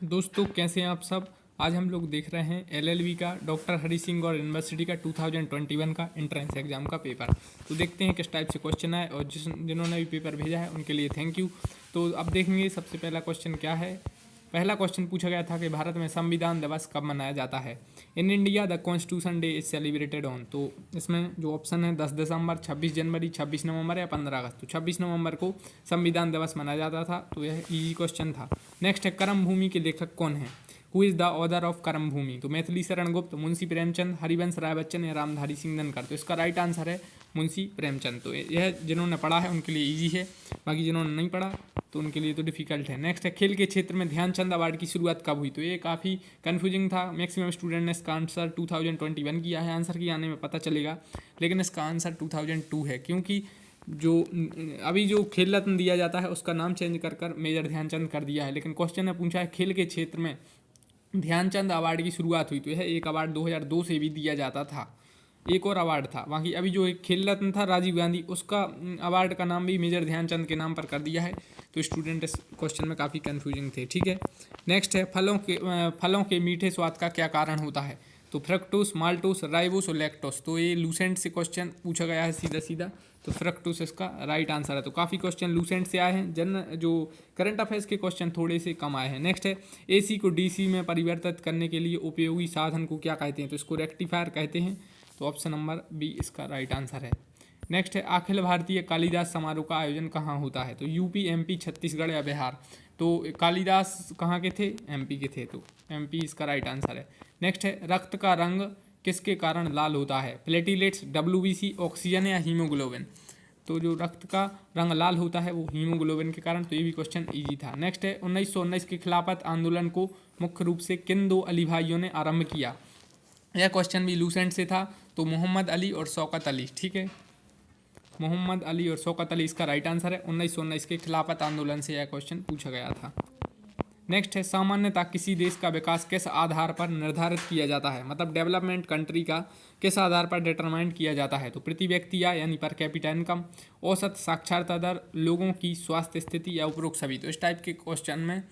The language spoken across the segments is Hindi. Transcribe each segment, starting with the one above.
दोस्तों कैसे हैं आप सब। आज हम लोग देख रहे हैं एलएलबी का डॉक्टर हरी सिंह और यूनिवर्सिटी का 2021 का एंट्रेंस एग्जाम का पेपर। तो देखते हैं किस टाइप से क्वेश्चन आए और जिन्होंने भी पेपर भेजा है उनके लिए थैंक यू। तो अब देखेंगे सबसे पहला क्वेश्चन क्या है। पहला क्वेश्चन पूछा गया था कि भारत में संविधान दिवस कब मनाया जाता है। In India the constitution day is celebrated on. तो इसमें जो ऑप्शन है 10 दिसंबर, 26 जनवरी, 26 नवंबर या 15 अगस्त। तो 26 नवंबर को संविधान दिवस मनाया जाता था। तो यह इजी क्वेश्चन था। नेक्स्ट है कर्म भूमि के लेखक कौन है। Who is the author of कर्म भूमि। तो मैथिली शरण गुप्त, मुंशी प्रेमचंद, हरिवंश राय बच्चन या रामधारी सिंह दिनकर। तो इसका राइट आंसर है मुंशी प्रेमचंद। तो यह जिन्होंने पढ़ा है उनके लिए इजी है, बाकी जिन्होंने नहीं पढ़ा तो उनके लिए तो डिफिकल्ट है। नेक्स्ट है खेल के क्षेत्र में ध्यानचंद अवार्ड की शुरुआत कब हुई। तो ये काफ़ी कन्फ्यूजिंग था। मैक्सिमम स्टूडेंट ने इसका आंसर 2021 किया है। आंसर की आने में पता चलेगा, लेकिन इसका आंसर 2002 है, क्योंकि जो अभी जो खेल रत्न दिया जाता है उसका नाम चेंज कर मेजर ध्यानचंद कर दिया है। लेकिन क्वेश्चन ने पूछा है खेल के क्षेत्र में ध्यानचंद अवार्ड की शुरुआत हुई। तो यह एक अवार्ड 2002 से भी दिया जाता था, एक और अवार्ड था। बाकी अभी जो एक खेल रत्न था राजीव गांधी, उसका अवार्ड का नाम भी मेजर ध्यानचंद के नाम पर कर दिया है। तो स्टूडेंट इस क्वेश्चन में काफ़ी कन्फ्यूजिंग थे। ठीक है, नेक्स्ट है फलों के मीठे स्वाद का क्या कारण होता है। तो फ्रक्टोस, माल्टोस, राइबोस और लैक्टोस। तो ये लूसेंट से क्वेश्चन पूछा गया है सीधा सीधा। तो फ्रक्टोस इसका राइट आंसर है। तो काफ़ी क्वेश्चन लूसेंट से आए हैं। जो करंट अफेयर्स के क्वेश्चन थोड़े से कम आए हैं। नेक्स्ट है एसी को डीसी में परिवर्तित करने के लिए उपयोगी साधन को क्या कहते हैं। तो इसको रेक्टिफायर कहते हैं। तो ऑप्शन नंबर बी इसका राइट आंसर है। नेक्स्ट है अखिल भारतीय कालिदास समारोह का आयोजन कहाँ होता है। तो यूपी, एमपी, छत्तीसगढ़ या बिहार। तो कालिदास कहाँ के थे, एमपी के थे। तो एमपी इसका राइट आंसर है। नेक्स्ट है रक्त का रंग किसके कारण लाल होता है। प्लेटिलेट्स, डब्ल्यूबीसी, ऑक्सीजन या हीमोग्लोबिन। तो जो रक्त का रंग लाल होता है वो हीमोग्लोबिन के कारण। तो ये भी क्वेश्चन इजी था। नेक्स्ट है 1919 के खिलाफत आंदोलन को मुख्य रूप से किन दो अली भाइयों ने आरंभ किया। यह क्वेश्चन भी लूसेंट से था। तो मोहम्मद अली और शौकत अली। ठीक है, मोहम्मद अली और शौकत अली इसका राइट आंसर है। 1919 के खिलाफत आंदोलन से यह क्वेश्चन पूछा गया था। नेक्स्ट है सामान्यतः किसी देश का विकास किस आधार पर निर्धारित किया जाता है। मतलब डेवलपमेंट कंट्री का किस आधार पर डिटरमाइन किया जाता है। तो प्रति व्यक्ति आय यानी पर कैपिटा इनकम, औसत साक्षरता दर, लोगों की स्वास्थ्य स्थिति या उपरोक्त सभी। तो इस टाइप के क्वेश्चन में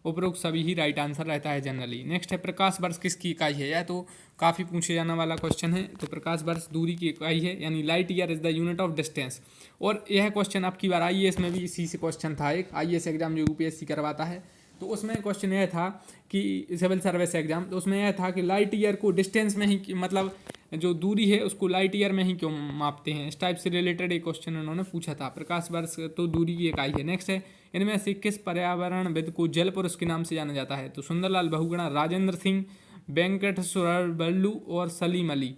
उपरोक्त सभी ही राइट आंसर रहता है जनरली। नेक्स्ट है प्रकाश वर्ष किसकी इकाई है। यह तो काफ़ी पूछे जाने वाला क्वेश्चन है। तो प्रकाश वर्ष दूरी की इकाई है, यानी light year is the unit of distance. और यह क्वेश्चन आपकी बार आईएएस में भी इसी से क्वेश्चन था। एक आईएएस एग्जाम जो यूपीएससी करवाता है, तो उसमें क्वेश्चन यह था कि सिविल सर्विस एग्जाम, तो उसमें यह था कि लाइट ईयर को डिस्टेंस में ही, मतलब जो दूरी है उसको लाइट ईयर में ही क्यों मापते हैं। इस टाइप से रिलेटेड एक क्वेश्चन उन्होंने पूछा था। प्रकाश वर्ष तो दूरी की इकाई है। नेक्स्ट है इनमें से किस पर्यावरणविद को जल पुरुष के नाम से जाना जाता है। तो सुंदरलाल बहुगुणा, राजेंद्र सिंह, वेंकटेश्वर बल्लू और सलीम अली।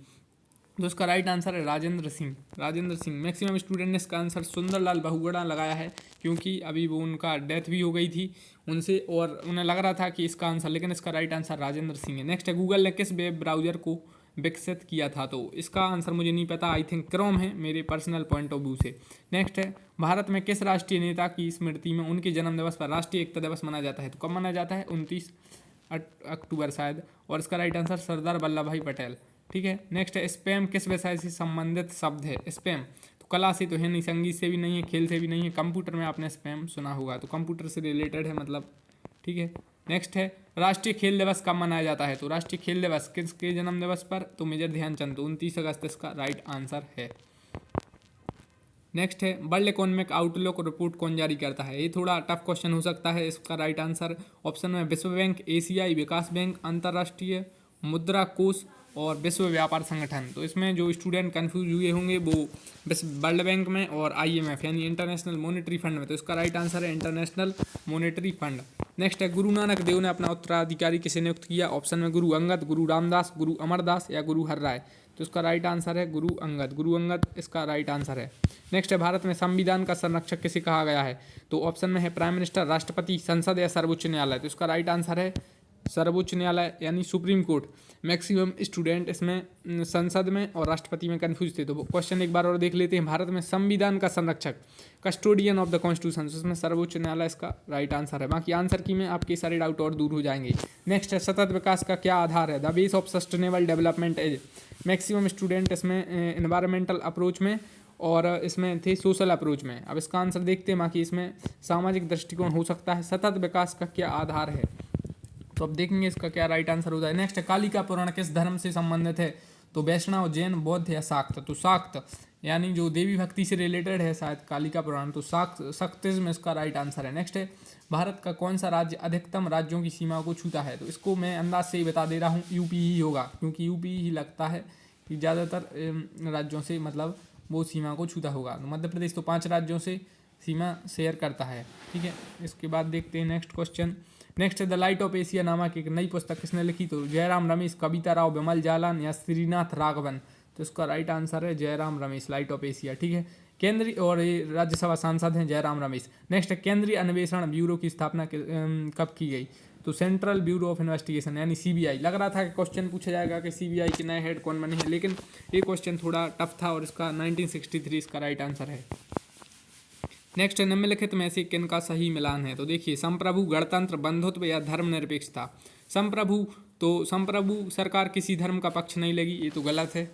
तो इसका राइट आंसर है राजेंद्र सिंह। राजेंद्र सिंह। मैक्सिमम स्टूडेंट ने इसका आंसर सुंदरलाल बहुगुणा लगाया है, क्योंकि अभी वो उनका डेथ भी हो गई थी उनसे, और उन्हें लग रहा था कि इसका आंसर, लेकिन इसका राइट आंसर राजेंद्र सिंह है। नेक्स्ट है गूगल ने किस वेब ब्राउजर को विकसित किया था। तो इसका आंसर मुझे नहीं पता, आई थिंक क्रोम है मेरे पर्सनल पॉइंट ऑफ व्यू से। नेक्स्ट है भारत में किस राष्ट्रीय नेता की स्मृति में उनके जन्म दिवस पर राष्ट्रीय एकता दिवस मनाया जाता है। तो कब मनाया जाता है, 29 अक्टूबर शायद। और इसका राइट आंसर सरदार वल्लभ भाई पटेल। ठीक है, नेक्स्ट है स्पैम किस विषय से संबंधित शब्द है। स्पैम तो कला से तो है नहीं, संगीत से भी नहीं है, खेल से भी नहीं है, कंप्यूटर में आपने स्पैम सुना होगा, तो कंप्यूटर से रिलेटेड है मतलब। ठीक है, नेक्स्ट है राष्ट्रीय खेल दिवस कब मनाया जाता है। तो राष्ट्रीय खेल दिवस किसके जन्म दिवस पर, तो मेजर ध्यानचंद। तो 29 अगस्त इसका राइट आंसर है। नेक्स्ट है वर्ल्ड इकोनॉमिक आउटलुक रिपोर्ट कौन जारी करता है। ये थोड़ा टफ क्वेश्चन हो सकता है। इसका राइट आंसर ऑप्शन में विश्व बैंक, एशियाई विकास बैंक, अंतर्राष्ट्रीय मुद्रा कोष और विश्व व्यापार संगठन। तो इसमें जो स्टूडेंट कंफ्यूज हुए होंगे वो वर्ल्ड बैंक में और आईएमएफ यानी इंटरनेशनल मॉनेटरी फंड में। तो इसका राइट आंसर है इंटरनेशनल मॉनेटरी फंड। नेक्स्ट है गुरु नानक देव ने अपना उत्तराधिकारी किसे नियुक्त किया। ऑप्शन में गुरु अंगद, गुरु रामदास, गुरु अमरदास या गुरु हरराय। तो इसका राइट आंसर है गुरु अंगद। गुरु अंगद इसका राइट आंसर है। नेक्स्ट है भारत में संविधान का संरक्षक किसे कहा गया है। तो ऑप्शन में है प्राइम मिनिस्टर, राष्ट्रपति, संसद या सर्वोच्च न्यायालय। तो इसका राइट आंसर है सर्वोच्च न्यायालय यानी सुप्रीम कोर्ट। मैक्सिमम स्टूडेंट इसमें संसद में और राष्ट्रपति में कंफ्यूज थे। तो क्वेश्चन एक बार और देख लेते हैं। भारत में संविधान का संरक्षक, कस्टोडियन ऑफ द कॉन्स्टिट्यूशन, इसमें सर्वोच्च न्यायालय इसका राइट आंसर है। बाकी आंसर की में आपके सारे डाउट और दूर हो जाएंगे। नेक्स्ट है सतत विकास का क्या आधार है। The base of sustainable development is. Maximum student इसमें एनवायरमेंटल अप्रोच में और इसमें थे सोशल अप्रोच में। अब इसका आंसर देखते हैं। बाकी इसमें सामाजिक दृष्टिकोण हो सकता है। सतत विकास का क्या आधार है। तो अब देखेंगे इसका क्या राइट आंसर होता है। नेक्स्ट है कालिका पुराण किस धर्म से संबंधित है, तो वैष्णव, जैन, बौद्ध या शाक्त। तो शाक्त यानी जो देवी भक्ति से रिलेटेड है शायद कालिका पुराण, तो शाक्तिज्म इसका राइट आंसर है। नेक्स्ट है भारत का कौन सा राज्य अधिकतम राज्यों की सीमा को छूता है, तो इसको मैं अंदाज से ही बता दे रहा हूँ, यूपी ही होगा, क्योंकि यूपी ही लगता है कि ज़्यादातर राज्यों से मतलब वो सीमा को छूता होगा। तो मध्य प्रदेश तो 5 राज्यों से सीमा शेयर करता है, ठीक है। इसके बाद देखते हैं नेक्स्ट क्वेश्चन। नेक्स्ट है द लाइट ऑफ एशिया नामक एक नई पुस्तक किसने लिखी, तो जयराम रमेश, कविता राव, विमल जालान या श्रीनाथ राघवन। तो इसका राइट आंसर है Jairam Ramesh, light of Asia, ठीक है। केंद्रीय और ये राज्यसभा सांसद हैं जयराम रमेश। नेक्स्ट है केंद्रीय अन्वेषण ब्यूरो की स्थापना कब की गई, तो सेंट्रल ब्यूरो ऑफ इन्वेस्टिगेशन यानी सीबीआई। लग रहा था कि क्वेश्चन पूछा जाएगा कि सीबीआई के नए हेड कौन बने हैं, लेकिन ये क्वेश्चन थोड़ा टफ था और इसका 1963 इसका राइट आंसर है। नेक्स्ट है निम्नलिखित में से किनका सही मिलान है, तो देखिए संप्रभु, गणतंत्र, बंधुत्व या धर्मनिरपेक्षता। संप्रभु, तो संप्रभु सरकार किसी धर्म का पक्ष नहीं लेगी, ये तो गलत है,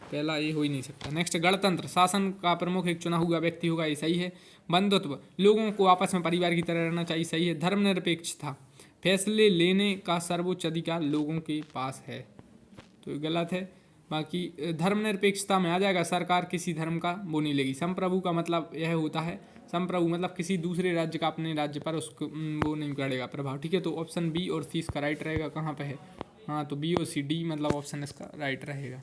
पहला ये हो ही नहीं सकता। नेक्स्ट गणतंत्र, शासन का प्रमुख एक चुना हुआ व्यक्ति होगा, ये सही है। बंधुत्व, लोगों को आपस में परिवार की तरह रहना चाहिए, सही है। धर्मनिरपेक्षता, फैसले लेने का सर्वोच्च अधिकार लोगों के पास है, तो ये गलत है। बाकी धर्मनिरपेक्षता में आ जाएगा सरकार किसी धर्म का वो नहीं लेगी। संप्रभु का मतलब यह होता है, संप्रभु मतलब किसी दूसरे राज्य का अपने राज्य पर उसको वो नहीं पड़ेगा प्रभाव, ठीक है। तो ऑप्शन बी और सी इसका राइट रहेगा। कहाँ पे है, हाँ तो बी और सी, डी मतलब ऑप्शन इसका राइट रहेगा।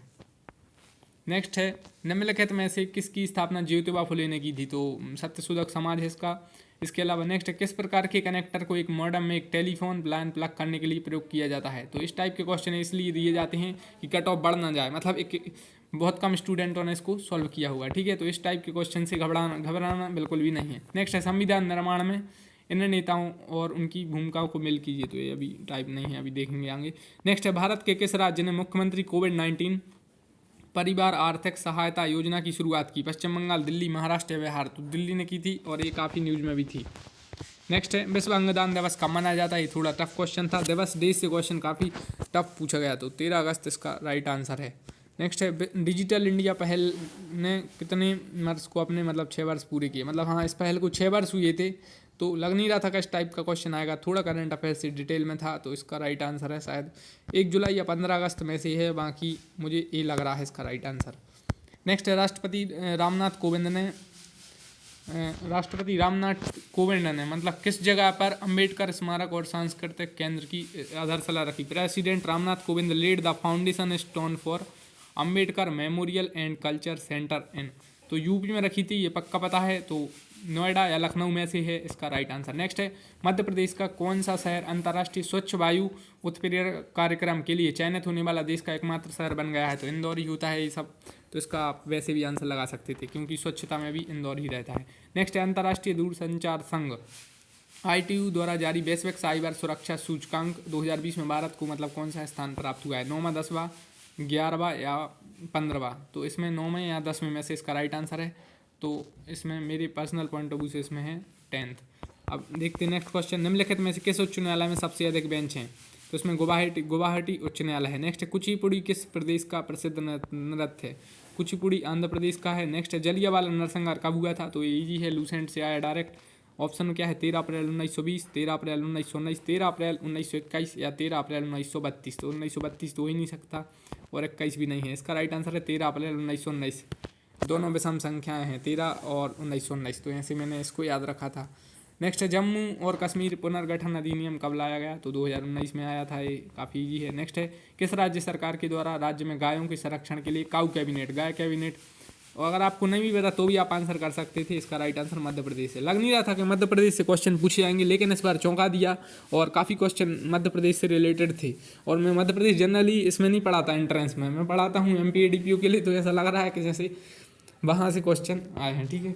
नेक्स्ट है निम्नलिखित में से किसकी स्थापना ज्योतिबा फुले ने की थी, तो सत्यशोधक समाज है इसका। इसके अलावा नेक्स्ट है किस प्रकार के कनेक्टर को एक मॉडम में एक टेलीफोन लाइन प्लग करने के लिए प्रयोग किया जाता है, तो इस टाइप के क्वेश्चन इसलिए दिए जाते हैं कि कट ऑफ बढ़ ना जाए, मतलब एक बहुत कम स्टूडेंटों ने इसको सॉल्व किया होगा, ठीक है। तो इस टाइप के क्वेश्चन से घबराना बिल्कुल भी नहीं है। नेक्स्ट है संविधान निर्माण में इन नेताओं और उनकी भूमिकाओं को मिल कीजिए, तो ये अभी टाइप नहीं है, अभी देखेंगे आगे। नेक्स्ट है भारत के किस राज्य ने मुख्यमंत्री कोविड-19 परिवार आर्थिक सहायता योजना की शुरुआत की, पश्चिम बंगाल, दिल्ली, महाराष्ट्र या बिहार। तो दिल्ली ने की थी और ये काफ़ी न्यूज़ में भी थी। नेक्स्ट है विश्व अंगदान दिवस कब मनाया जाता है, ये थोड़ा टफ क्वेश्चन था, दिवस डे से क्वेश्चन काफ़ी टफ पूछा गया, तो 13 अगस्त इसका राइट आंसर है। नेक्स्ट है डिजिटल इंडिया पहल ने कितने वर्ष को अपने मतलब 6 वर्ष पूरे किए, मतलब हाँ इस पहल को 6 वर्ष हुए थे, तो लग नहीं रहा था कि इस टाइप का क्वेश्चन आएगा, थोड़ा करंट अफेयर से डिटेल में था, तो इसका राइट आंसर है शायद 1 जुलाई या 15 अगस्त में से है, बाकी मुझे ये लग रहा है इसका राइट आंसर। नेक्स्ट है राष्ट्रपति रामनाथ कोविंद ने मतलब किस जगह पर अंबेडकर स्मारक और सांस्कृतिक केंद्र की आधारशिला रखी। President Ramnath Kovind led the foundation stone for Ambedkar memorial and culture centre in, तो यूपी में रखी थी, ये पक्का पता है, तो नोएडा या लखनऊ में से है इसका राइट आंसर। नेक्स्ट है मध्य प्रदेश का कौन सा शहर अंतर्राष्ट्रीय स्वच्छ वायु उत्प्रेरण कार्यक्रम के लिए चयनित होने वाला देश का एकमात्र शहर बन गया है, तो इंदौर ही होता है ये सब, तो इसका आप वैसे भी आंसर लगा सकते थे क्योंकि स्वच्छता में भी इंदौर ही रहता है। नेक्स्ट है अंतर्राष्ट्रीय दूरसंचार संघ ITU द्वारा जारी वैश्विक साइबर सुरक्षा सूचकांक 2020 में भारत को मतलब कौन सा स्थान प्राप्त हुआ है, 9वां, 10वां, 11वां या 15वां। तो इसमें 9वें या 10वें में से इसका राइट आंसर है, तो इसमें मेरे पर्सनल पॉइंट ऑफ व्यू से इसमें है 10th। अब देखते हैं नेक्स्ट क्वेश्चन, निम्नलिखित में से किस उच्च न्यायालय में सबसे अधिक बेंच हैं, तो इसमें गुवाहाटी उच्च न्यायालय है। नेक्स्ट है कुचिपुड़ी किस प्रदेश का प्रसिद्ध नृत्य है, कुचिपुड़ी आंध्र प्रदेश का है। नेक्स्ट है जलियांवाला नरसंहार कब हुआ था, तो ये इजी है, लूसेंट से आया डायरेक्ट। ऑप्शन क्या है 13 अप्रैल 1920, 13 अप्रैल 1919, 13 अप्रैल 1921 या 13 अप्रैल 1932। तो 1932 तो हो ही नहीं सकता और 21 भी नहीं है, इसका राइट आंसर है 13 अप्रैल 1919। दोनों विषम संख्याएं हैं 13 और 1919, तो ऐसे मैंने इसको याद रखा था। नेक्स्ट है जम्मू और कश्मीर पुनर्गठन अधिनियम कब लाया गया, तो 2019 में आया था, ये काफ़ी ईजी है। नेक्स्ट है किस राज्य सरकार के द्वारा राज्य में गायों के संरक्षण के लिए काऊ कैबिनेट, गाय कैबिनेट, और अगर आपको नहीं भी पता तो भी आप आंसर कर सकते थे, इसका राइट आंसर मध्य प्रदेश है। लग नहीं रहा था कि मध्य प्रदेश से क्वेश्चन पूछे जाएंगे, लेकिन इस बार चौंका दिया और काफ़ी क्वेश्चन मध्य प्रदेश से रिलेटेड थे। और मैं मध्य प्रदेश जनरली इसमें नहीं पढ़ाता, एंट्रेंस में मैं पढ़ाता हूँ MP ADPO के लिए, तो ऐसा लग रहा है कि जैसे वहाँ से क्वेश्चन आए हैं, ठीक है।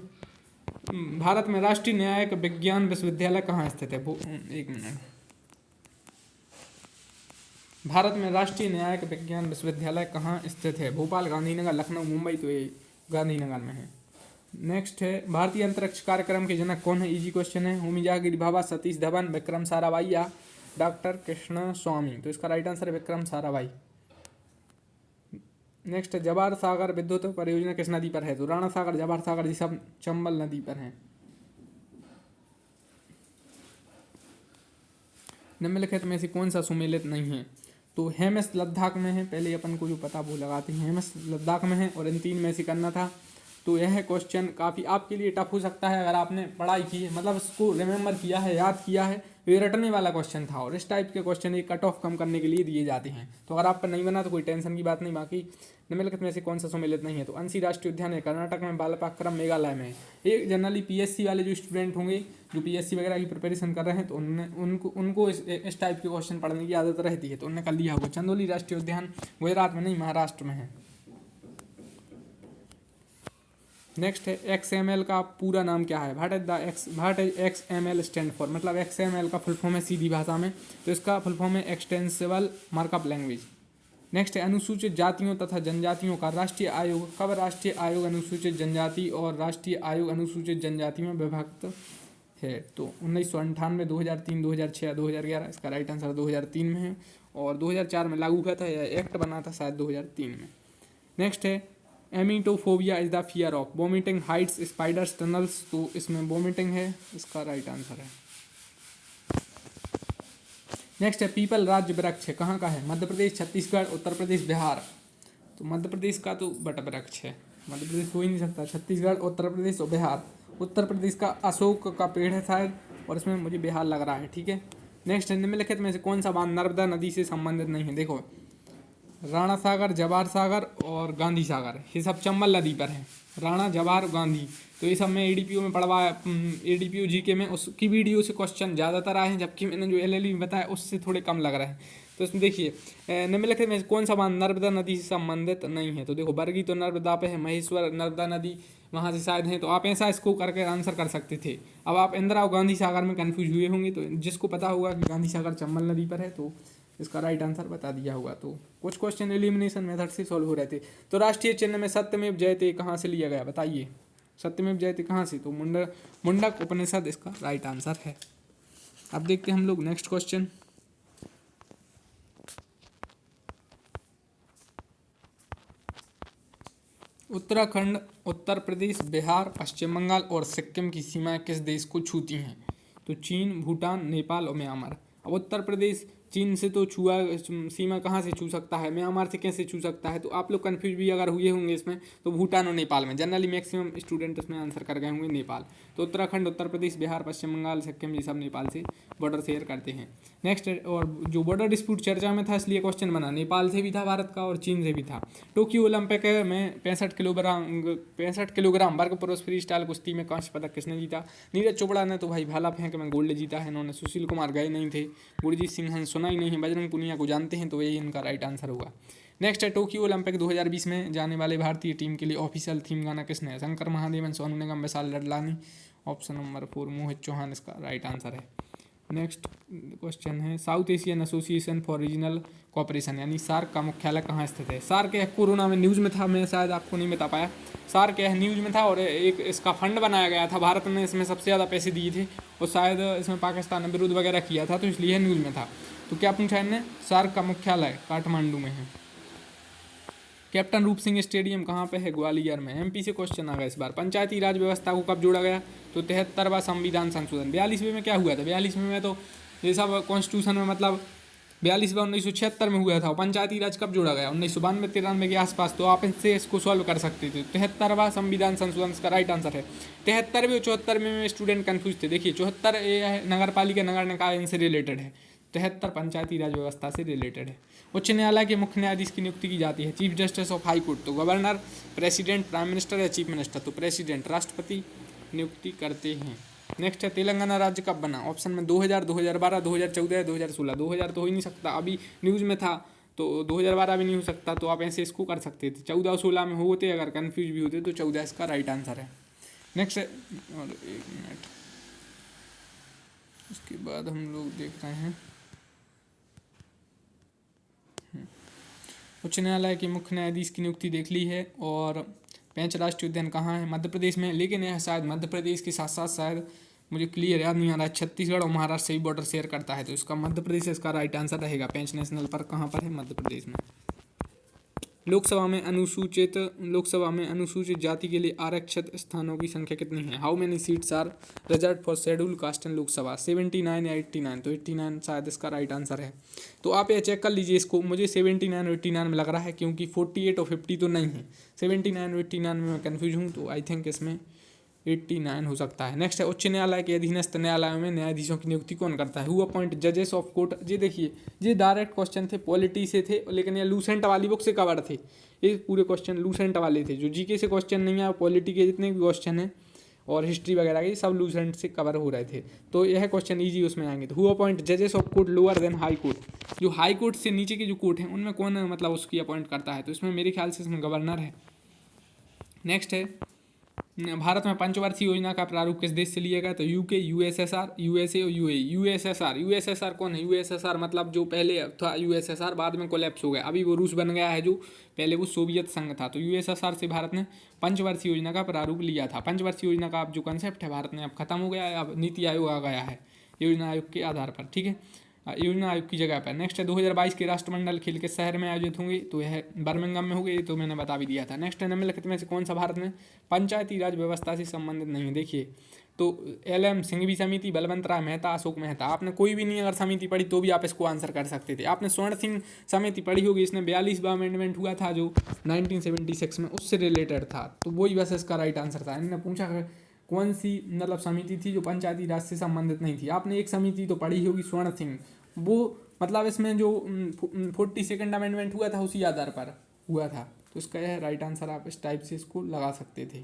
भारत में राष्ट्रीय न्यायिक विज्ञान विश्वविद्यालय कहाँ स्थित है, एक मिनट, भारत में राष्ट्रीय न्यायिक विज्ञान विश्वविद्यालय कहाँ स्थित है, भोपाल, गांधीनगर, लखनऊ, मुंबई, तो ये गांधीनगर में है। नेक्स्ट है भारतीय अंतरिक्ष कार्यक्रम के जनक कौन है, इजी क्वेश्चन है, होमी जहांगीर भाभा, सतीश धवन, विक्रम साराभाई या डॉक्टर कृष्ण स्वामी। तो इसका राइट आंसर है विक्रम साराभाई। नेक्स्ट है जवाहर सागर विद्युत परियोजना किस नदी पर है, तो राणा सागर, जवाहर सागर ये सब चंबल नदी पर हैं। निम्नलिखित में से कौन सा सुमेलित नहीं है? तो हेमस लद्दाख में है, पहले अपन को जो पता वो लगाते हैं, हेमस लद्दाख में है और इन 3 में से करना था। तो यह क्वेश्चन काफ़ी आपके लिए टफ हो सकता है अगर आपने पढ़ाई की है, मतलब इसको रिमेंबर किया है, याद किया है। ये रटने वाला क्वेश्चन था और इस टाइप के क्वेश्चन ये कट ऑफ कम करने के लिए दिए जाते हैं। तो अगर आपका नहीं बना तो कोई टेंशन की बात नहीं। बाकी निम्नलिखित में से कौन सा सम्मिलित नहीं है? तो अंशी राष्ट्रीय उद्यान है कर्नाटक में, बालपाक्रम मेघालय में। ये जनरली पीएससी वाले जो स्टूडेंट होंगे जो पीएससी वगैरह की प्रिपरेशन कर रहे हैं तो उनको इस टाइप के क्वेश्चन पढ़ने की आदत रहती है, तो उन्होंने कर लिया होगा। चंदौली राष्ट्रीय उद्यान गुजरात में नहीं, महाराष्ट्र में है। नेक्स्ट है XML का पूरा नाम क्या है? What is XML stand for, मतलब XML का फुल फॉर्म है सीधी भाषा में, तो इसका फुल फॉर्म है एक्सटेंसिबल मार्कअप लैंग्वेज। नेक्स्ट है अनुसूचित जातियों तथा जनजातियों का राष्ट्रीय आयोग। कब राष्ट्रीय आयोग अनुसूचित जनजाति और राष्ट्रीय आयोग अनुसूचित जनजाति में विभक्त है? तो 1998, 2003, 2006, 2011। इसका राइट आंसर 2003 में है और 2004 में लागू हुआ था, यह एक्ट बना था शायद 2003 में। नेक्स्ट है emetophobia is the fear of vomiting heights spiders tunnels. तो इसमें वोमिटिंग है, इसका राइट आंसर है। नेक्स्ट है पीपल राज्य वृक्ष है, कहाँ का है? मध्य प्रदेश, छत्तीसगढ़, उत्तर प्रदेश, बिहार। तो मध्य प्रदेश का तो बट वृक्ष है, मध्य प्रदेश हो ही नहीं सकता। छत्तीसगढ़, उत्तर प्रदेश और बिहार। उत्तर प्रदेश का अशोक का पेड़ है शायद, और इसमें मुझे बिहार लग रहा है, ठीक है। नेक्स्ट है निम्नलिखित में से कौन सा बांध नर्मदा नदी से संबंधित नहीं है? देखो राणा सागर, जवाहर सागर और गांधी सागर, ये सब चंबल नदी पर है। राणा, जवाहर, गांधी, तो ये सब मैं एडीपीओ में पढ़वाया, एडीपीओ जीके में, उसकी वीडियो से क्वेश्चन ज़्यादातर आए हैं, जबकि मैंने जो एलएलबी में बताया उससे थोड़े कम लग रहे हैं। तो इसमें देखिए निम्नलिखित में कौन सा बांध नर्मदा नदी से संबंधित नहीं है? तो देखो बरगी तो नर्मदा पे है, महेश्वर नर्मदा नदी वहाँ से शायद है, तो आप ऐसा इसको करके आंसर कर सकते थे। अब आप इंदिरा और गांधी सागर में कन्फ्यूज हुए होंगे, तो जिसको पता होगा कि गांधी सागर चंबल नदी पर है तो इसका राइट आंसर बता दिया होगा। तो कुछ क्वेश्चन एलिमिनेशन मेथड से सॉल्व हो रहे थे। तो राष्ट्रीय चिन्ह में सत्यमेव जयते कहाँ से लिया गया, बताइए? सत्यमेव जयते कहाँ से? तो मुंडक उपनिषद इसका राइट आंसर है। अब देखते हैं हम लोग नेक्स्ट क्वेश्चन। उत्तराखंड, उत्तर प्रदेश, बिहार, पश्चिम बंगाल और सिक्किम की सीमाएं किस देश को छूती हैं? तो चीन, भूटान, नेपाल और म्यांमार। अब उत्तर प्रदेश चीन से तो छुआ, सीमा कहाँ से छू सकता है? म्यांमार से कैसे छू सकता है? तो आप लोग कन्फ्यूज भी अगर हुए होंगे इसमें, तो भूटान और नेपाल में जनरली मैक्सिमम स्टूडेंट इसमें आंसर कर गए होंगे नेपाल। तो उत्तराखंड, उत्तर प्रदेश, बिहार, पश्चिम बंगाल, सिक्किम ये सब नेपाल से बॉर्डर शेयर करते हैं। नेक्स्ट, और जो बॉर्डर डिस्प्यूट चर्चा में था इसलिए क्वेश्चन बना, नेपाल से भी था भारत का और चीन से भी था। टोक्यो ओलंपिक में 65 किलोग्राम वर्ग पुरुष फ्री स्टाइल कुश्ती में कांस्य पदक किसने जीता? नीरज चोपड़ा ने तो भाई भाला फेंक में गोल्ड जीता है इन्होंने। सुशील कुमार गए नहीं थे, गुरजीत सिंह हंस सुना ही नहीं है, बजरंग पुनिया को जानते हैं, तो यही इनका राइट आंसर होगा। नेक्स्ट है टोक्यो ओलंपिक 2020 में जाने वाले भारतीय टीम के लिए ऑफिशियल थीम गाना किसने है? शंकर महादेवन, सोनू निगम, विशाल डडलानी। ऑप्शन नंबर 4 मोहित चौहान इसका राइट आंसर है। नेक्स्ट क्वेश्चन है south Asian association for regional cooperation यानी सार्क का मुख्यालय कहाँ स्थित है? सार्क यह कोरोना में न्यूज़ में था, मैं शायद आपको नहीं बता पाया। सार्क यह न्यूज़ में था और एक इसका फंड बनाया गया था, भारत ने इसमें सबसे ज़्यादा पैसे दिए थे और शायद इसमें पाकिस्तान ने विरोध वगैरह किया था, तो इसलिए न्यूज़ में था। तो क्या पूछा इनने? सार्क का मुख्यालय काठमांडू में है। कैप्टन रूप सिंह स्टेडियम कहाँ पे है? ग्वालियर में। एमपी से क्वेश्चन आ गया इस बार। पंचायती राज व्यवस्था को कब जोड़ा गया? तो 73वां संविधान संशोधन। 42वें में क्या हुआ था? 42वें में तो ये सब कॉन्स्टिट्यूशन में मतलब 42वां 1976 में हुआ था। पंचायती राज कब जोड़ा गया? 1992-93 के आसपास। तो आप इनसे इसको सॉल्व कर सकते थे। 73वां संविधान संशोधन इसका राइट आंसर है। 73वें और 74वें में स्टूडेंट कन्फ्यूज थे। देखिए 74 ये नगर पालिका नगर निकाय इनसे रिलेटेड है, 73 पंचायती राज व्यवस्था से रिलेटेड है। उच्च न्यायालय के मुख्य न्यायाधीश की नियुक्ति की जाती है। Chief justice of high court तो गवर्नर, प्रेसिडेंट, प्राइम मिनिस्टर या चीफ मिनिस्टर? तो प्रेसिडेंट, राष्ट्रपति नियुक्ति करते हैं। नेक्स्ट है तेलंगाना राज्य कब बना? ऑप्शन में 2000, 2012, 2014, 2016। 2000 तो हो ही नहीं सकता, अभी न्यूज़ में था, तो 2012 भी नहीं हो सकता, तो आप ऐसे इसको कर सकते थे। 14 और 16 में होते, अगर कन्फ्यूज भी होते तो 14 इसका राइट आंसर है। नेक्स्ट है, और 1 मिनट, उसके बाद हम लोग देख रहे हैं उच्च न्यायालय के मुख्य न्यायाधीश की नियुक्ति देख ली है। और पेंच राष्ट्रीय उद्यान कहाँ है? मध्य प्रदेश में, लेकिन यह शायद मध्य प्रदेश के साथ साथ शायद मुझे क्लियर याद नहीं आ रहा है, छत्तीसगढ़ और महाराष्ट्र से भी बॉर्डर शेयर करता है, तो इसका मध्य प्रदेश इसका राइट आंसर रहेगा। पेंच नेशनल पार्क कहाँ पर है? मध्य प्रदेश में। लोकसभा में अनुसूचित जाति के लिए आरक्षित स्थानों की संख्या कितनी है? How many seats are reserve for schedule caste in Lok Sabha? 79 या 89? तो 89 शायद इसका राइट आंसर है। तो आप ये चेक कर लीजिए इसको, मुझे 79 और 89 में लग रहा है, क्योंकि 48 और 50 तो नहीं है, 79 और 89 में मैं कन्फ्यूज हूँ, तो आई थिंक इसमें 89 हो सकता है। नेक्स्ट है, उच्च न्यायालय के अधीनस्थ न्यायालयों में न्यायाधीशों की नियुक्ति कौन करता है? हु अपॉइंट जजेस ऑफ कोर्ट? ये देखिए, ये डायरेक्ट क्वेश्चन थे, पॉलिटी से थे, लेकिन ये लूसेंट वाली बुक से कवर थे, ये पूरे क्वेश्चन लूसेंट वाले थे। जो जीके से क्वेश्चन नहीं आया, पॉलिटी के जितने भी क्वेश्चन हैं और हिस्ट्री वगैरह के, सब लूसेंट से कवर हो रहे थे, तो यह क्वेश्चन ईजी उसमें आएंगे। तो हु अपॉइंट जजेस of court lower than high court? जो हाई कोर्ट से नीचे के जो कोर्ट हैं उनमें कौन मतलब उसकी अपॉइंट करता है? तो इसमें मेरे ख्याल से इसमें गवर्नर है। नेक्स्ट है, भारत में पंचवर्षीय योजना का प्रारूप किस देश से लिया गया? तो यूके, यूएसएसआर, यूएसए और यूएई। यूएसएसआर कौन है? यूएसएसआर मतलब जो पहले था यूएसएसआर, बाद में कोलैप्स हो गया, अभी वो रूस बन गया है, जो पहले वो सोवियत संघ था। तो यूएसएसआर से भारत ने पंचवर्षीय योजना का प्रारूप लिया था। पंचवर्षीय योजना का अब जो कंसेप्ट है भारत में अब खत्म हो गया है, अब नीति आयोग आ गया है योजना आयोग के आधार पर, ठीक है, योजना आयोग की जगह पर। नेक्स्ट है, 2022 के राष्ट्रमंडल खेल किस शहर में आयोजित होंगे? तो यह बर्मिंघम में होंगे, तो मैंने बता भी दिया था। नेक्स्ट है, निम्नलिखित में से कौन सा भारत में पंचायती राज व्यवस्था से संबंधित नहीं है? देखिए, तो LM सिंघवी समिति, बलवंत राय मेहता, अशोक मेहता। आपने कोई भी नहीं अगर समिति पढ़ी तो भी आप इसको आंसर कर सकते थे। आपने स्वर्ण सिंह समिति पढ़ी होगी, इसने 42वां अमेंडमेंट हुआ था जो 1976 में, उससे रिलेटेड था, तो वही बस इसका राइट आंसर था। इन्होंने पूछा कौन सी मतलब समिति थी जो पंचायती राज से संबंधित नहीं थी। आपने एक समिति तो पढ़ी होगी स्वर्ण सिंह, वो मतलब इसमें जो 42nd अमेंडमेंट हुआ था उसी आधार पर हुआ था, तो इसका यह राइट आंसर आप इस टाइप से इसको लगा सकते थे।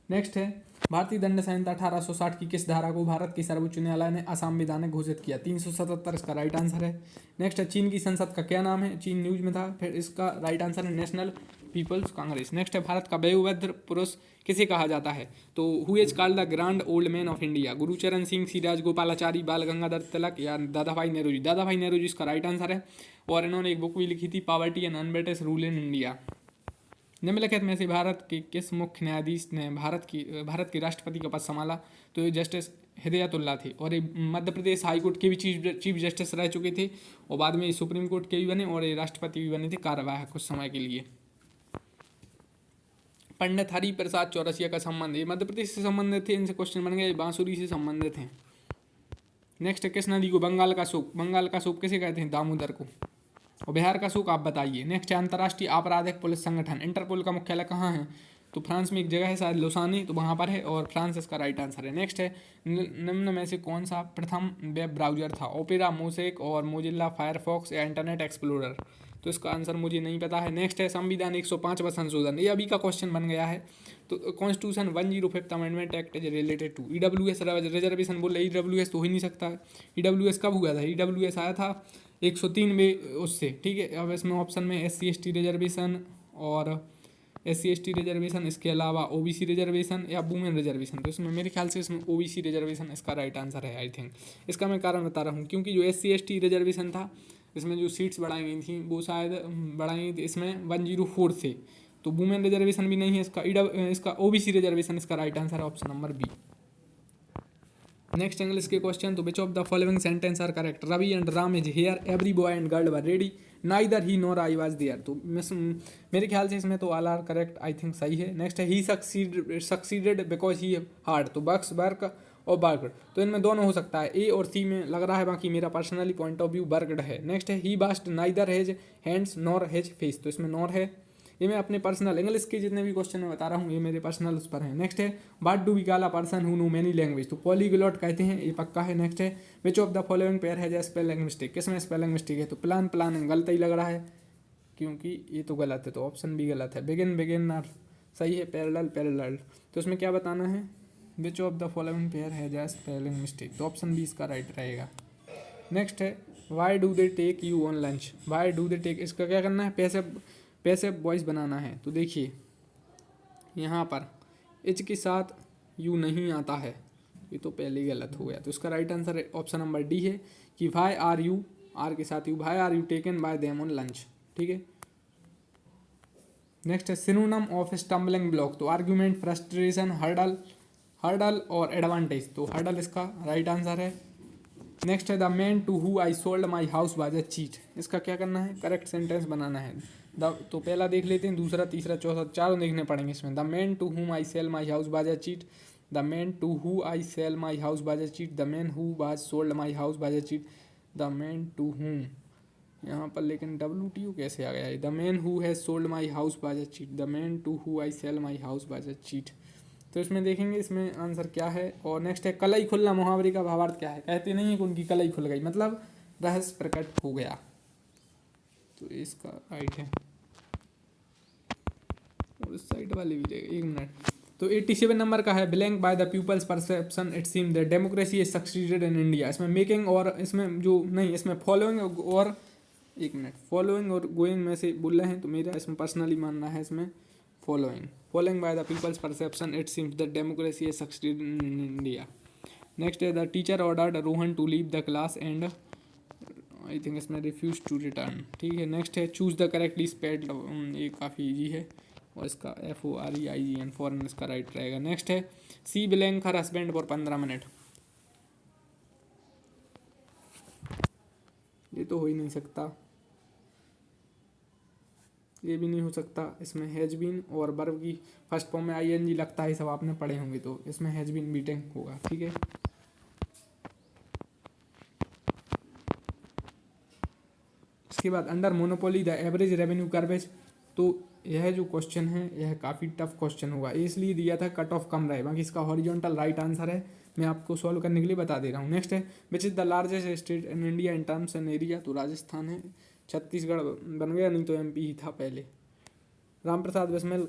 नेक्स्ट है, भारतीय दंड संहिता 1860 की किस धारा को भारत के सर्वोच्च न्यायालय ने असंवैधानिक घोषित किया? 377 इसका राइट आंसर है। नेक्स्ट है, चीन की संसद का क्या नाम है? चीन न्यूज में था, फिर इसका राइट आंसर है नेशनल पीपल्स कांग्रेस। नेक्स्ट है, भारत का वयोवृद्ध पुरुष किसे कहा जाता है? तो who is called the grand old man of India? Gurucharan Singh, C Rajagopalachari, Bal Gangadhar तिलक या दादा भाई नेहरू? दादा भाई नेहरू इसका राइट आंसर है, और इन्होंने एक बुक भी लिखी थी, poverty and un-British rule in India. निम्नलिखित में से भारत के किस मुख्य न्यायाधीश ने भारत के राष्ट्रपति का पद संभाला? तो ये जस्टिस हिदायतुल्ला थे, और ये मध्य प्रदेश हाई कोर्ट के भी चीफ जस्टिस रह चुके थे, और बाद में ये सुप्रीम कोर्ट के भी बने, और ये राष्ट्रपति भी बने थे कार्यवाहक कुछ समय के लिए। पंडित हरि प्रसाद चौरसिया का संबंध, ये मध्य प्रदेश से संबंधित थे, इनसे क्वेश्चन बन गए, बांसुरी से संबंधित हैं। नेक्स्ट, किस नदी को बंगाल का शोक किसे कहते हैं? दामोदर को। और बिहार का शोक आप बताइए। नेक्स्ट है, अंतर्राष्ट्रीय आपराधिक पुलिस संगठन इंटरपोल का मुख्यालय कहाँ है? तो फ्रांस में एक जगह है शायद लुसानी, तो वहाँ पर है, और फ्रांस इसका राइट आंसर है। नेक्स्ट है, निम्न में से कौन सा प्रथम वेब ब्राउजर था? ओपेरा, मोसेक और मोजिल्ला फायरफॉक्स या इंटरनेट एक्सप्लोरर? तो इसका आंसर मुझे नहीं पता है। नेक्स्ट है, संविधान 105वां संशोधन, ये अभी का क्वेश्चन बन गया है। तो constitution 105th amendment act is related to EWS reservation. बोले EWS तो हो ही नहीं सकता है। EWS कब हुआ था? EWS आया था 103 में उससे, ठीक है। अब इसमें ऑप्शन में SC/ST रिजर्वेशन और SC/ST रिजर्वेशन, इसके अलावा OBC रिजर्वेशन या वुमेन रिजर्वेशन। तो इसमें मेरे ख्याल से इसमें OBC रिजर्वेशन इसका राइट आंसर है आई थिंक। इसका मैं कारण बता रहा हूँ, क्योंकि जो SC/ST रिजर्वेशन था, इसमें जो सीट्स बढ़ाई गई थी वो शायद बढ़ाई गई थी इसमें 104 से, तो वुमेन रिजर्वेशन भी नहीं है इसका। इसका OBC रिजर्वेशन इसका राइट आंसर है option number B. Next English के क्वेश्चन, तो which of the following sentence are correct? Ravi and Ram is here, every boy and girl were ready, neither he nor I was there. तो मेरे ख्याल से इसमें तो all are correct I think सही है। नेक्स्ट है, he succeeded because he hard, तो बक्स वर्क और बर्गड, तो इनमें दोनों हो सकता है, ए और सी में लग रहा है, बाकी मेरा पर्सनली पॉइंट ऑफ व्यू बर्गड है। नेक्स्ट है, he boast neither his hands nor his face, तो इसमें नॉर है। ये मैं अपने पर्सनल इंग्लिश के जितने भी क्वेश्चन मैं बता रहा हूँ ये मेरे पर्सनल उस पर हैं। नेक्स्ट है, what do we call a person who know many language, तो पॉलीग्लॉट कहते हैं, ये पक्का है। नेक्स्ट है, which of the following pair है स्पेलिंग मिस्टेक, किसमें स्पेलिंग मिस्टेक है? तो प्लान गलत ही लग रहा है, क्योंकि ये तो गलत है, तो ऑप्शन भी गलत है। बिगिनर सही है, पैरेलल, तो इसमें क्या बताना है? Which of the following pair है स्पेलिंग मिस्टेक, तो ऑप्शन बी इसका राइट रहेगा। नेक्स्ट है, why do they take you on lunch, why do they take, इसका क्या करना है? पैसे वॉइस बनाना है। तो देखिए यहाँ पर एच के साथ यू नहीं आता है, ये तो पहले ही गलत हो गया, तो इसका right answer option number D है कि वाई आर यू, आर के साथ U, why are you taken by them on lunch, ठीक है। नेक्स्ट है, सिनोनिम ऑफ स्टम्बलिंग ब्लॉक, तो आर्ग्यूमेंट, फ्रस्ट्रेशन, हर्डल और एडवांटेज, तो हर्डल इसका राइट आंसर है। नेक्स्ट है the man to who I sold my house was a cheat. इसका क्या करना है, करेक्ट सेंटेंस बनाना है। तो पहला देख लेते हैं, दूसरा तीसरा चौथा चारों देखने पड़ेंगे इसमें। The man to whom I sell my house was a cheat, the man to who I sell my house was a cheat, the man who was sold my house was a cheat, the man to whom, यहाँ पर लेकिन WTO कैसे आ गया है, the man who has sold my house was a cheat, the man to who I sell my house was a cheat. तो इसमें देखेंगे इसमें आंसर क्या है। और नेक्स्ट है कलई खुलना, मुहावरे का भावार्थ क्या है, कहते नहीं है कि उनकी कलई खुल गई, मतलब रहस्य प्रकट हो गया। तो इसका राइट है, और इस साइड वाले भी रहेगा, एक मिनट। तो 87 नंबर का है, blank bye the people's perception it seem that democracy is succeeded in India. इसमें मेकिंग और इसमें जो नहीं, इसमें फॉलोइंग और एक मिनट, फॉलोइंग और गोइंग में से बोल रहे हैं, तो मेरा इसमें पर्सनली मानना है इसमें following by the people's perception it seems that democracy is succeeded in India. Next है the teacher ordered Rohan to leave the class and I think इसमें रिफ्यूज टू रिटर्न। ठीक है, नेक्स्ट है चूज द करेक्टली स्पेल्ड, ये काफ़ी ईजी है, और इसका FOREIGN फॉरन इसका राइट रहेगा। नेक्स्ट है C blank her husband for 15 minute. ये तो हो ही नहीं सकता, ये भी नहीं हो सकता। इसमें हैज बीन और वर्ब की फर्स्ट फॉर्म में ING लगता है, सब आपने पढ़े होंगे, तो इसमें हैज बीन बीटिंग होगा। ठीक है, इसके बाद under monopoly the average revenue curves. तो यह जो क्वेश्चन है यह काफ़ी टफ क्वेश्चन होगा, इसलिए दिया था कट ऑफ कम रहे, बाकी इसका हॉरिजॉन्टल राइट आंसर है, मैं आपको सॉल्व करने के लिए बता दे रहा हूँ। नेक्स्ट है which is the largest state in India in terms and area. तो राजस्थान है, छत्तीसगढ़ बन गया, नहीं तो MP ही था पहले। रामप्रसाद बिस्मिल,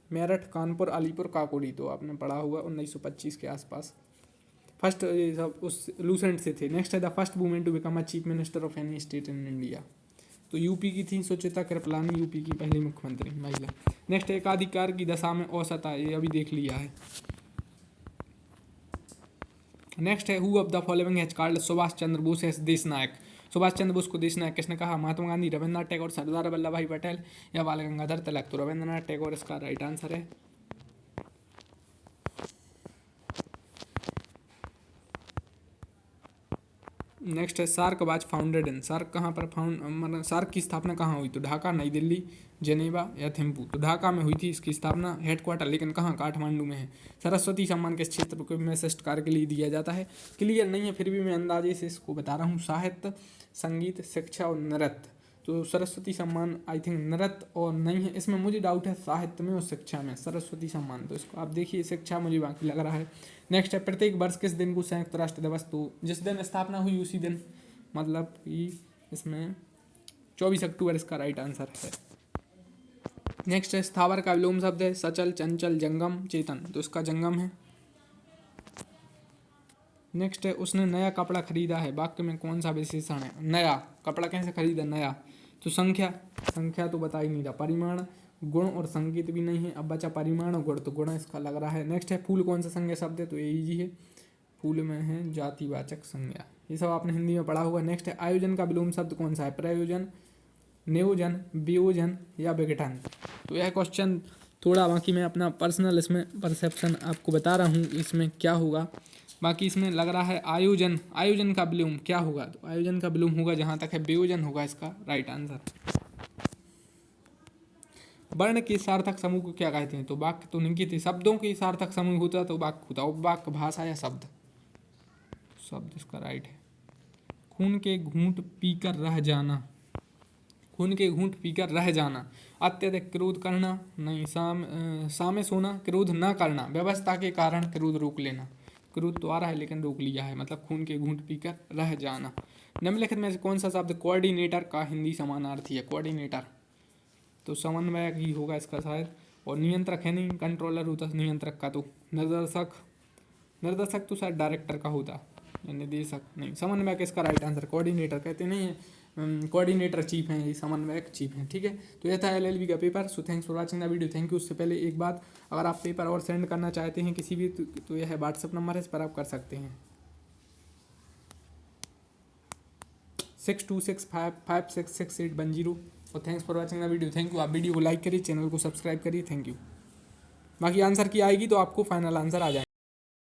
मेरठ, कानपुर, अलीपुर, काकोरी, तो आपने पढ़ा होगा 1925 के आसपास। फर्स्ट ये सब उस लूसेंट से थे। नेक्स्ट है the first women to become a chief minister of any state in India. तो यूपी की थी सुचिता कृपलानी, यूपी की पहली मुख्यमंत्री महिला। नेक्स्ट है एकाधिकार की दशा में औसत आय, ये अभी देख लिया है। नेक्स्ट है who of the following has called Subhash Chandra Bose as देश नायक। सुभाष चंद्र बोस को देश नायक किसने कहा, महात्मा गांधी, रविन्द्रनाथ टैगोर, सरदार वल्लभ भाई पटेल या बाल गंगाधर तिलक। तो रविन्द्रनाथ टैगोर इसका राइट आंसर है। नेक्स्ट है SAARC was founded in. SAARC कहाँ पर मतलब सार्क की स्थापना कहाँ हुई, तो ढाका, नई दिल्ली, जेनेवा या थिम्पू। तो ढाका में हुई थी इसकी स्थापना, हेडक्वार्टर लेकिन कहाँ, काठमांडू में है। सरस्वती सम्मान किस क्षेत्र में श्रेष्ठ कार्य के लिए दिया जाता है, क्लियर नहीं है, फिर भी मैं अंदाजे से इसको बता रहा हूँ, साहित्य, संगीत, शिक्षा और नृत्य। तो सरस्वती सम्मान आई थिंक नृत्य और नहीं है, इसमें मुझे डाउट है साहित्य में और शिक्षा में सरस्वती सम्मान, तो इसको आप देखिए, शिक्षा मुझे बाकी लग रहा है। नेक्स्ट है प्रत्येक वर्ष किस दिन को संयुक्त राष्ट्र दिवस, तो जिस दिन स्थापना हुई उसी दिन, मतलब कि इसमें 24 अक्टूबर इसका राइट आंसर है। नेक्स्ट है स्थावर का विलोम शब्द है सचल, चंचल, जंगम, चेतन। तो इसका जंगम है। नेक्स्ट है उसने नया कपड़ा खरीदा है, वाक्य में कौन सा विशेषण है, नया कपड़ा कैसे खरीदा, नया। तो संख्या, संख्या तो बता ही नहीं रहा। परिमाण, गुण और संकेत भी नहीं है, अब बचा परिमाण और गुण, तो गुण इसका लग रहा है। नेक्स्ट है फूल कौन सा संज्ञा शब्द है, तो ये इजी है, फूल में है जातिवाचक संज्ञा, ये सब आपने हिंदी में पढ़ा हुआ। नेक्स्ट है आयोजन का विलोम शब्द कौन सा है, प्रयोजन, नियोजन, वियोजन या विघटन। तो यह क्वेश्चन थोड़ा, बाकी मैं अपना पर्सनल इसमें परसेप्शन आपको बता रहा हूँ इसमें क्या होगा। बाकी इसमें लग रहा है आयोजन, आयोजन का विलोम क्या होगा, तो आयोजन का विलोम होगा, जहाँ तक है वियोजन होगा इसका राइट आंसर। वर्ण के सार्थक समूह को क्या कहते हैं, तो वाक्य तो नहीं कहते, शब्दों के सार्थक समूह होता तो वाक्य होता, उपवाक्य, भाषा या शब्द, शब्द इसका राइट है। खून के घूंट पीकर रह जाना, खून के घूंट पीकर रह जाना, अत्यधिक क्रोध करना, नहीं, सामे सोना, क्रोध न करना, व्यवस्था के कारण क्रोध रोक लेना, क्रोध तो आ रहा है लेकिन रोक लिया है, मतलब खून के घूंट पीकर रह जाना। निम्नलिखित में से कौन सा शब्द कोऑर्डिनेटर का हिंदी समानार्थी है, कोऑर्डिनेटर, तो समन्वयक ही होगा इसका शायद। और नियंत्रक है नहीं, कंट्रोलर होता नियंत्रक का, तो निर्देशक, निर्देशक तो शायद डायरेक्टर का होता, निर्देशक नहीं, समन्वयक इसका राइट आंसर। कोऑर्डिनेटर कहते नहीं है, कोऑर्डिनेटर चीफ हैं, ये समन्वयक चीफ हैं। ठीक है, तो यह था LLB का paper. So thanks for watching the video, thank you. उससे पहले एक बात, अगर आप पेपर और सेंड करना चाहते हैं किसी भी, तो यह व्हाट्सअप नंबर है, इस पर आप कर सकते हैं 6265566810। और thanks for watching the video, thank you. आप वीडियो को लाइक करिए, चैनल को सब्सक्राइब करिए, थैंक यू। बाकी आंसर की आएगी तो आपको फाइनल आंसर आ जाएगा।